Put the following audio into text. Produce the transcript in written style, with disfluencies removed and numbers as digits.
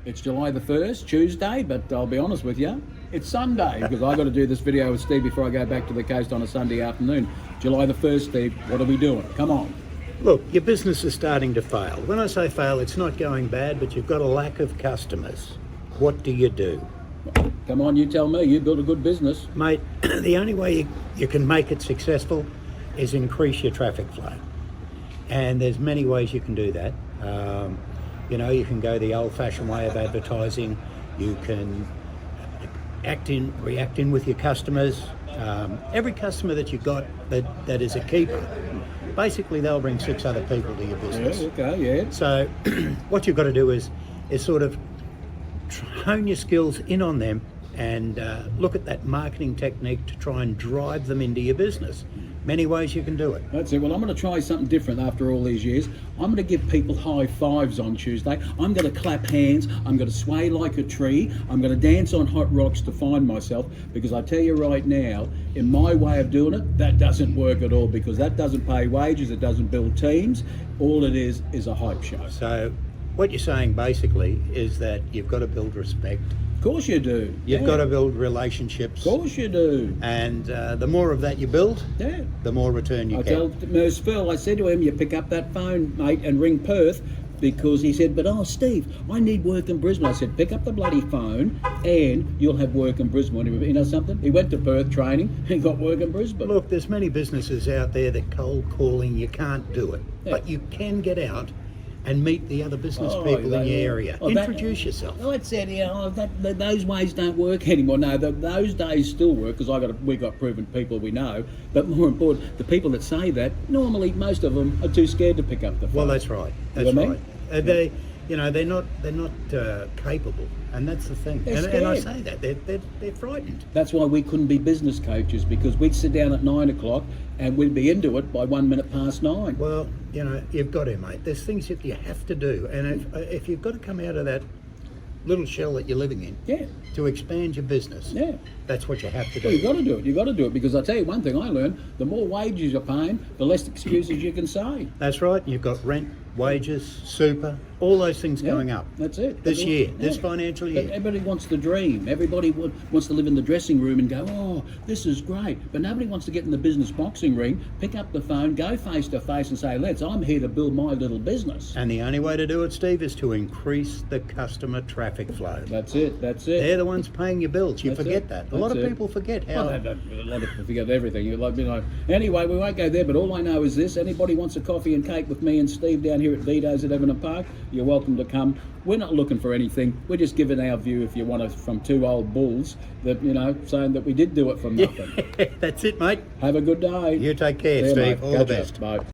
It's July the 1st, Tuesday, but I'll be honest with you, it's Sunday because I've got to do this video with Steve before I go back to the coast on a Sunday afternoon. July the 1st, Steve, what are we doing? Come on. Look, your business is starting to fail. When I say fail, it's not going bad, but you've got a lack of customers. What do you do? Come on, you tell me. You built a good business. Mate, the only way you can make it successful is increase your traffic flow. And there's many ways you can do that. You can go the old-fashioned way of advertising. You can react in with your customers. Every customer that you've got that is a keeper, basically they'll bring 6 other people to your business. Yeah, okay, yeah. So what you've got to do is sort of hone your skills in on them and look at that marketing technique to try and drive them into your business. Many ways you can do it. That's it. Well, I'm going to try something different after all these years. I'm going to give people high fives on Tuesday. I'm going to clap hands. I'm going to sway like a tree. I'm going to dance on hot rocks to find myself, because I tell you right now, in my way of doing it, that doesn't work at all, because that doesn't pay wages. It doesn't build teams. All it is a hype show. So what you're saying basically is that you've got to build respect. Of course you do. You've got to build relationships. Of course you do. And the more of that you build, the more return you get. I told Merce Phil, I said to him, you pick up that phone, mate, and ring Perth, because he said, but Steve, I need work in Brisbane. I said, pick up the bloody phone and you'll have work in Brisbane. You know something? He went to Perth training and got work in Brisbane. Look, there's many businesses out there that cold calling, you can't do it. Yeah. But you can get out and meet the other business people in your area. Introduce yourself. Well, that's it. Those ways don't work anymore. No, those days still work, because we got proven people we know. But more important, the people that say that, normally most of them are too scared to pick up the phone. Well, that's right. That's right. They're not capable, and that's the thing. And I say that they're frightened. That's why we couldn't be business coaches, because we'd sit down at 9 o'clock and we'd be into it by 1 minute past 9. Well, you've got to, mate. There's things that you have to do, and if you've got to come out of that little shell that you're living in, to expand your business, that's what you have to do. Well, you've got to do it. You've got to do it, because I tell you one thing I learned: the more wages you're paying, the less excuses you can say. That's right. You've got rent, wages, super, all those things going up. That's it. This year, this financial year. But everybody wants the dream. Everybody wants to live in the dressing room and go, oh, this is great. But nobody wants to get in the business boxing ring, pick up the phone, go face to face and say, I'm here to build my little business. And the only way to do it, Steve, is to increase the customer traffic flow. That's it. They're the ones paying your bills. You forget that. A lot of people forget how. A lot of people forget everything. Anyway, we won't go there, but all I know is this: anybody wants a coffee and cake with me and Steve down here at Vito's at Everton Park, you're welcome to come. We're not looking for anything. We're just giving our view, if you want us, from 2 old bulls that, saying that we did do it for nothing. That's it, mate. Have a good day. You take care, Steve. All the best. Bye.